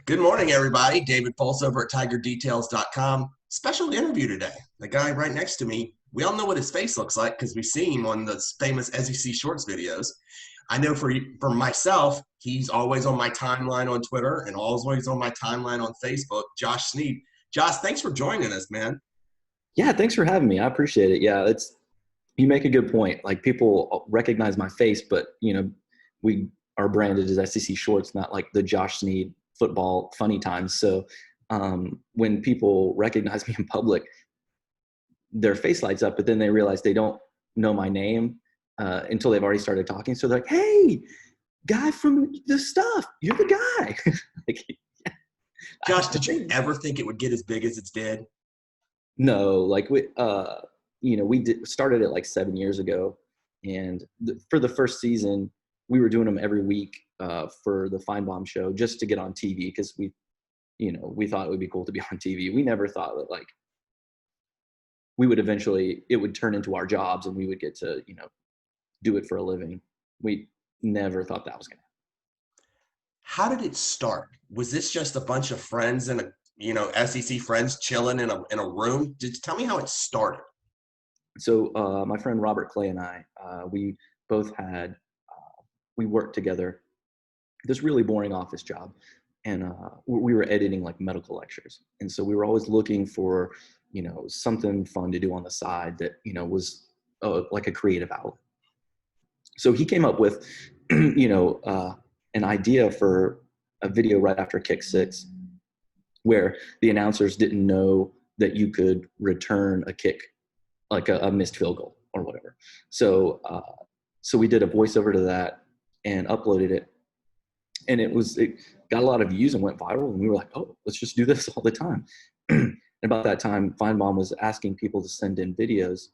Good morning, everybody. David Folse over at TigerDetails.com. Special interview today. The guy right next to me, we all know what his face looks like because we've seen him on the famous SEC Shorts videos. I know for myself, he's always on my timeline on Twitter and always on my timeline on Facebook, Josh Snead. Josh, thanks for joining us, man. Yeah, thanks for having me. I appreciate it. Yeah, you make a good point. Like people recognize my face, but we are branded as SEC Shorts, not like the Josh Snead football funny times. So when people recognize me in public, their face lights up, but then they realize they don't know my name until they've already started talking. So they're like, "Hey, guy from the stuff, you're the guy." Like, Josh, did you ever think it would get as big as it's did? No, like started it like 7 years ago, and for the first season, we were doing them every week for the Feinbaum show just to get on TV because we thought it would be cool to be on TV. We never thought that like it would turn into our jobs and we would get to do it for a living. We never thought that was gonna happen. How did it start? Was this just a bunch of friends and SEC friends chilling in a room? Tell me how it started. So my friend Robert Clay and I, we both had we worked together this really boring office job, and we were editing like medical lectures, and so we were always looking for something fun to do on the side that was like a creative outlet. So he came up with an idea for a video right after kick six where the announcers didn't know that you could return a kick, like a missed field goal or whatever. So we did a voiceover to that and uploaded it, and it got a lot of views and went viral, and we were like, oh, let's just do this all the time. And about that time, Feinbaum was asking people to send in videos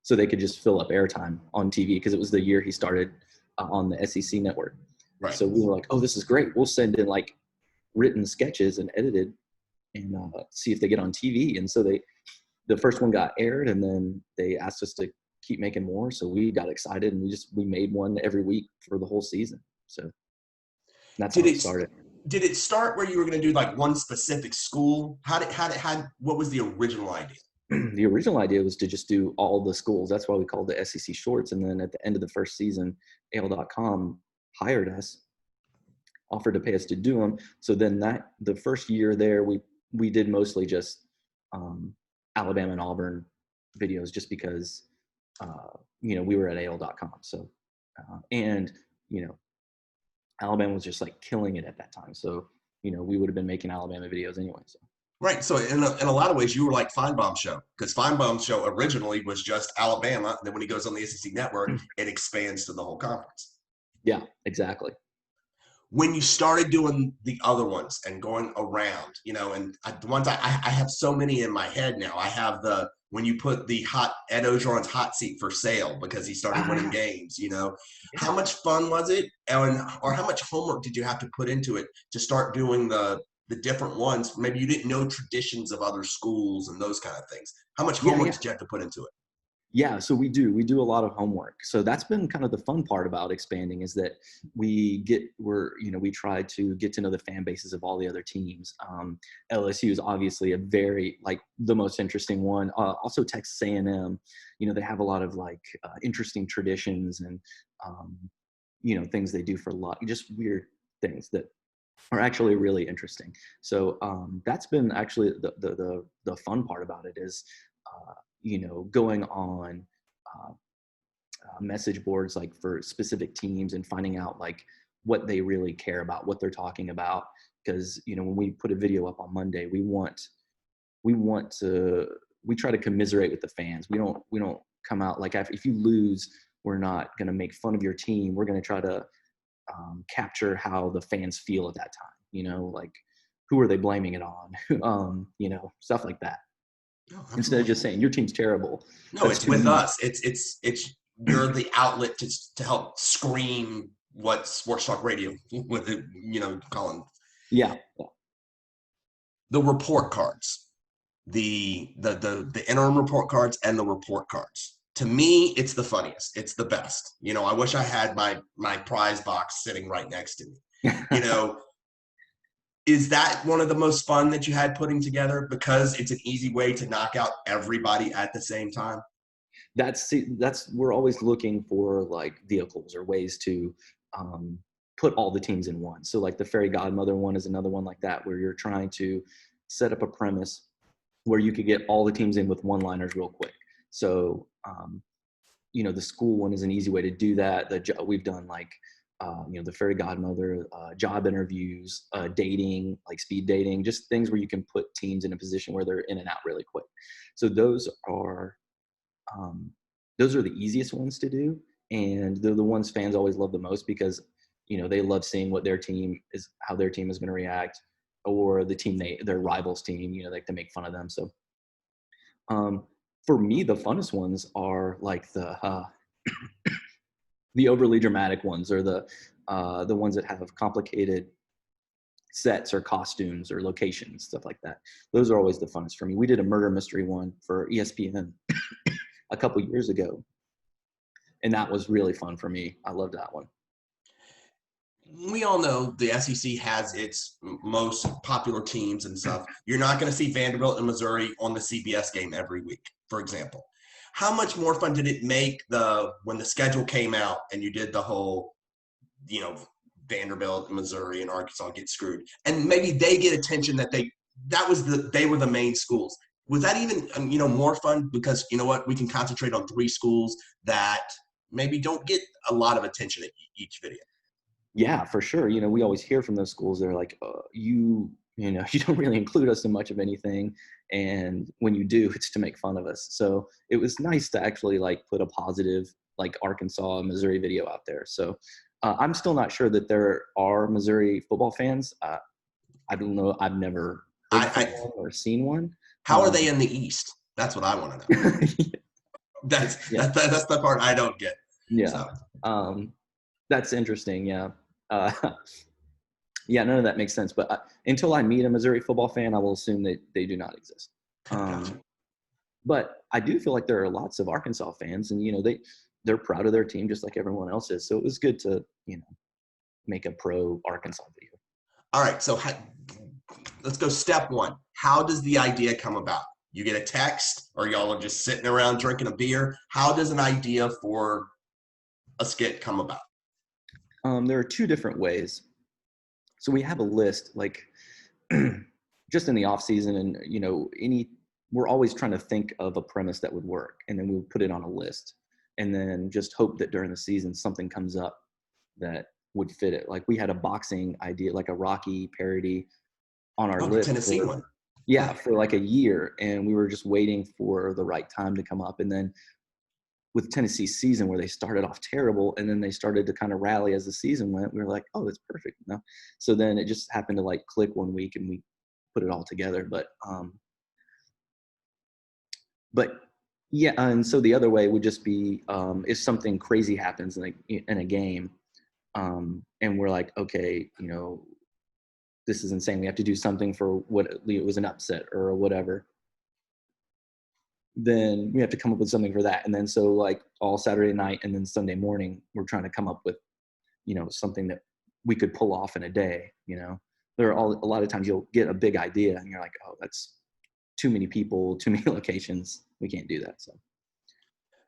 so they could just fill up airtime on TV because it was the year he started on the SEC network. Right. So we were like, oh, this is great. We'll send in like written sketches and edited and see if they get on TV. And so the first one got aired, and then they asked us to keep making more. So we got excited, and we made one every week for the whole season. So that's how it started. Did it start where you were going to do like one specific school? What was the original idea? The original idea was to just do all the schools. That's why we called it SEC Shorts. And then at the end of the first season, AL.com hired us, offered to pay us to do them. So then the first year there, we did mostly just Alabama and Auburn videos just because, we were at AL.com. So, Alabama was just like killing it at that time. So, we would have been making Alabama videos anyway. So. Right. So in a lot of ways, you were like Feinbaum's show, because Feinbaum's show originally was just Alabama. And then when he goes on the SEC network, it expands to the whole conference. Yeah, exactly. When you started doing the other ones and going around, and the ones I have so many in my head now. I have when you put the Ed Ogeron's hot seat for sale because he started winning games, how much fun was it? Or how much homework did you have to put into it to start doing the different ones? Maybe you didn't know traditions of other schools and those kind of things. How much homework did you have to put into it? Yeah, so we do a lot of homework. So that's been kind of the fun part about expanding is that we try to get to know the fan bases of all the other teams. LSU is obviously a very the most interesting one. Also Texas A&M, they have a lot of interesting traditions and things they do for luck, just weird things that are actually really interesting. So that's been actually the fun part about it is going on message boards for specific teams and finding out what they really care about, what they're talking about. Because when we put a video up on Monday, we try to commiserate with the fans. We don't come out if you lose, we're not going to make fun of your team. We're going to try to capture how the fans feel at that time. Who are they blaming it on? Stuff like that. No, instead of just saying your team's terrible. No, it's with us. It's you're the outlet to help scream what sports talk radio with it, Colin. Yeah. The report cards, the interim report cards and the report cards. To me, it's the funniest. It's the best. I wish I had my prize box sitting right next to me. Is that one of the most fun that you had putting together because it's an easy way to knock out everybody at the same time? That's we're always looking for like vehicles or ways to um, put all the teams in one. So like the fairy godmother one is another one like that, where you're trying to set up a premise where you could get all the teams in with one-liners real quick. So the school one is an easy way to do that. We've done like the fairy godmother, job interviews, dating, like speed dating, just things where you can put teams in a position where they're in and out really quick. So um, those are the easiest ones to do, and they're the ones fans always love the most because they love seeing what how their team is going to react, or their rivals team, like to make fun of them. So for me, the funnest ones are like the overly dramatic ones, or the ones that have complicated sets or costumes or locations, stuff like that. Those are always the funnest for me. We did a murder mystery one for ESPN a couple years ago, and that was really fun for me. I loved that one. We all know the SEC has its most popular teams and stuff. You're not going to see Vanderbilt and Missouri on the CBS game every week, for example. How much more fun did it make when the schedule came out and you did the whole, Vanderbilt, Missouri, and Arkansas get screwed, and maybe they get attention they were the main schools. Was that even more fun because you know what, we can concentrate on three schools that maybe don't get a lot of attention at each video. Yeah, for sure. We always hear from those schools. They're like, you don't really include us in much of anything, and when you do, it's to make fun of us. So it was nice to actually like put a positive like Arkansas, Missouri video out there. So I'm still not sure that there are Missouri football fans. I don't know. I've never heard from one or seen one. How are they in the East? That's what I want to know. That's the part I don't get. Yeah. So. That's interesting. Yeah. Yeah, none of that makes sense. But until I meet a Missouri football fan, I will assume that they do not exist. Gotcha. But I do feel like there are lots of Arkansas fans, and they're proud of their team just like everyone else is. So it was good to make a pro Arkansas video. All right, so let's go step one. How does the idea come about? You get a text, or y'all are just sitting around drinking a beer? How does an idea for a skit come about? There are two different ways. So we have a list, like just in the off season, and we're always trying to think of a premise that would work, and then we would put it on a list, and then just hope that during the season something comes up that would fit it. Like we had a boxing idea, like a Rocky parody on our list. Tennessee one. Yeah, for like a year, and we were just waiting for the right time to come up. And then with Tennessee's season, where they started off terrible and then they started to kind of rally as the season went, we were like, oh, that's perfect. So then it just happened to like click one week and we put it all together. But yeah, and so the other way would just be if something crazy happens in a game, and we're like, okay, this is insane. We have to do something for what it was an upset or whatever. Then we have to come up with something for that. And then so like all Saturday night and then Sunday morning, we're trying to come up with, something that we could pull off in a day. There are a lot of times you'll get a big idea and you're like, oh, that's too many people, too many locations. We can't do that. So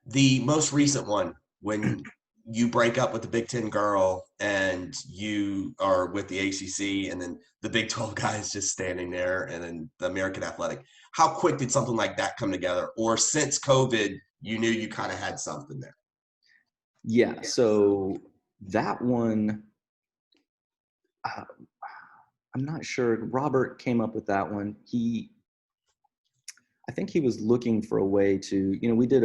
the most recent one, when you break up with the Big Ten girl and you are with the ACC, and then the Big 12 guy is just standing there, and then the American Athletic. How quick did something like that come together? Or since COVID, you knew you kind of had something there? Yeah, so that one, I'm not sure. Robert came up with that one. I think he was looking for a way to, we did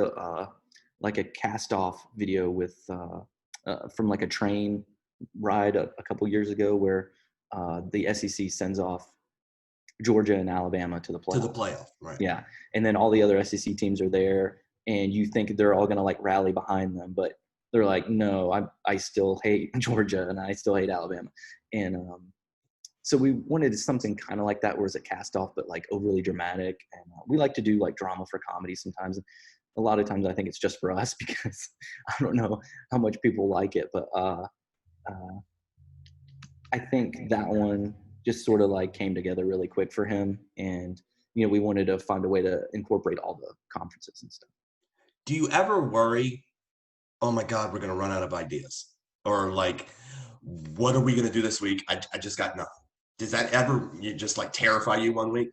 like a cast off video with from like a train ride a couple years ago where the SEC sends off Georgia and Alabama to the playoff. To the playoff, right? Yeah, and then all the other SEC teams are there, and you think they're all going to like rally behind them, but they're like, no, I still hate Georgia and I still hate Alabama, and so we wanted something kind of like that, where it's a cast off, but like overly dramatic. And we like to do like drama for comedy sometimes. A lot of times I think it's just for us because I don't know how much people like it, but I think that one just sort of like came together really quick for him. And, we wanted to find a way to incorporate all the conferences and stuff. Do you ever worry, oh my God, we're going to run out of ideas? Or like, what are we going to do this week? I just got nothing. Does that ever just like terrify you one week?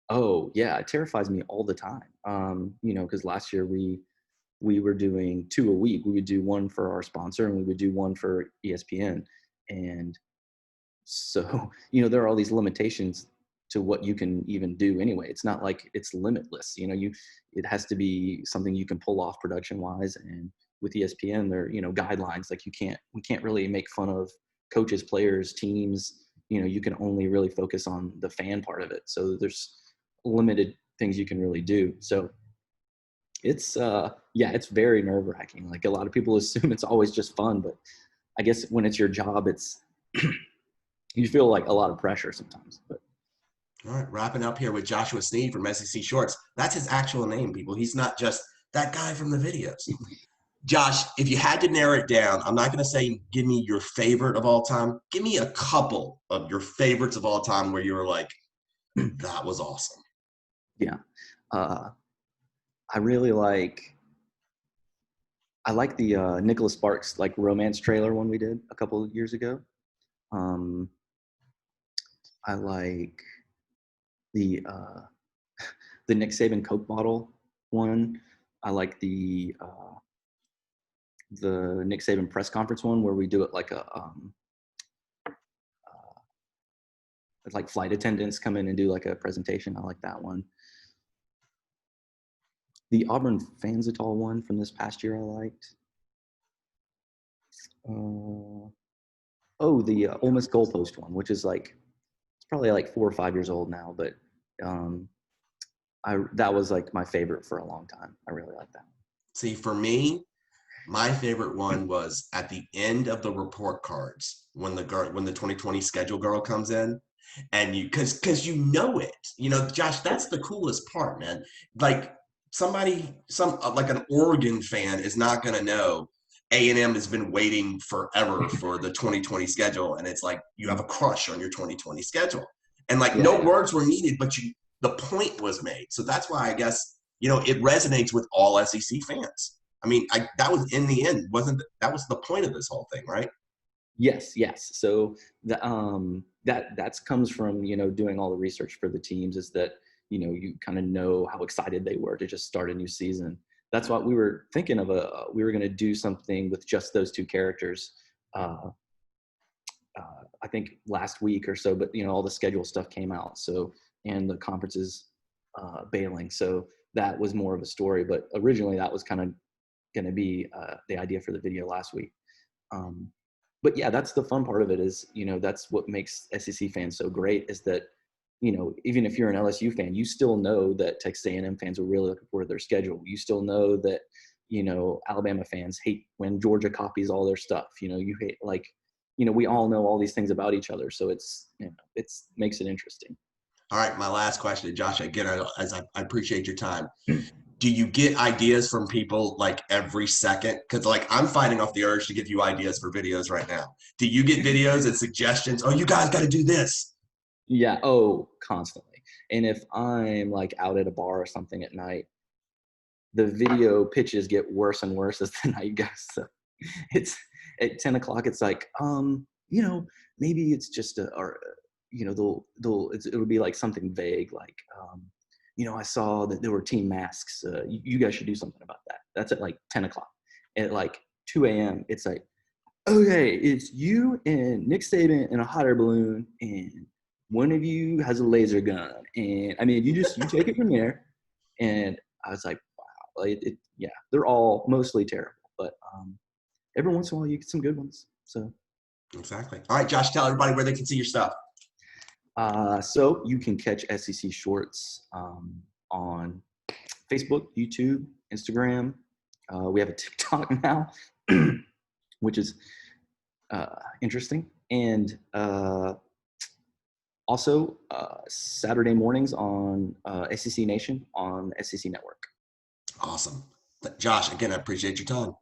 Oh yeah, it terrifies me all the time. Because last year we were doing 2 a week. We would do one for our sponsor and we would do one for ESPN. And so, there are all these limitations to what you can even do anyway. It's not like it's limitless. It has to be something you can pull off production wise. And with ESPN, there are, guidelines, like we can't really make fun of coaches, players, teams. You can only really focus on the fan part of it. So there's limited things you can really do. So it's it's very nerve wracking. Like, a lot of people assume it's always just fun, but I guess when it's your job, it's you feel like a lot of pressure sometimes. But All right, wrapping up here with Joshua Snead from SEC Shorts. That's his actual name, people. He's not just that guy from the videos. Josh, if you had to narrow it down, I'm not going to say give me your favorite of all time. Give me a couple of your favorites of all time where you were like, that was awesome. yeah, uh, I really I like the Nicholas Sparks like romance trailer one we did a couple of years ago. I like the the Nick Saban Coke bottle one. I like the Nick Saban press conference one where we do it like like flight attendants come in and do like a presentation. I like that one. The Auburn Fanzatol one from this past year I liked. The Ole Miss goalpost one, which is like, it's probably like 4 or 5 years old now, but that was like my favorite for a long time. I really like that. See, for me, my favorite one was at the end of the report cards when the 2020 schedule girl comes in, and because it, Josh, that's the coolest part, man. Like like an Oregon fan is not gonna know A&M has been waiting forever for the 2020 schedule, and it's like you have a crush on your 2020 schedule, and like no words were needed, but the point was made. So that's why I guess it resonates with all SEC fans. I mean, that was in the end, that was the point of this whole thing, right? Yes. So that comes from doing all the research for the teams, is that you kind of know how excited they were to just start a new season. That's what we were thinking of. We were going to do something with just those 2 characters. I think last week or so, but all the schedule stuff came out. So, and the conferences bailing. So that was more of a story. But originally, that was kind of going to be the idea for the video last week. But yeah, that's the fun part of it, is that's what makes SEC fans so great, is that even if you're an LSU fan, you still know that Texas A&M fans are really looking forward to their schedule. You still know that Alabama fans hate when Georgia copies all their stuff. You hate, like, we all know all these things about each other, so it's makes it interesting. All right, my last question, Josh. Again, I appreciate your time. Do you get ideas from people like every second? Because like I'm fighting off the urge to give you ideas for videos right now. Do you get videos and suggestions? Oh, you guys got to do this. Yeah. Oh, constantly. And if I'm like out at a bar or something at night, the video pitches get worse and worse as the night goes. So it's at 10 o'clock. It's like, maybe it's just it'll be like something vague, like, I saw that there were team masks. You guys should do something about that. That's at like 10 o'clock. At like 2 a.m., it's like, okay, it's you and Nick Saban in a hot air balloon, and one of you has a laser gun. And I mean, you take it from there. And I was like, wow, they're all mostly terrible, but every once in a while you get some good ones. So exactly. All right, Josh, tell everybody where they can see your stuff. So you can catch SEC Shorts on Facebook, YouTube, Instagram. We have a TikTok now, which is interesting. And also Saturday mornings on SEC Nation on SEC Network. Awesome. Josh, again, I appreciate your time.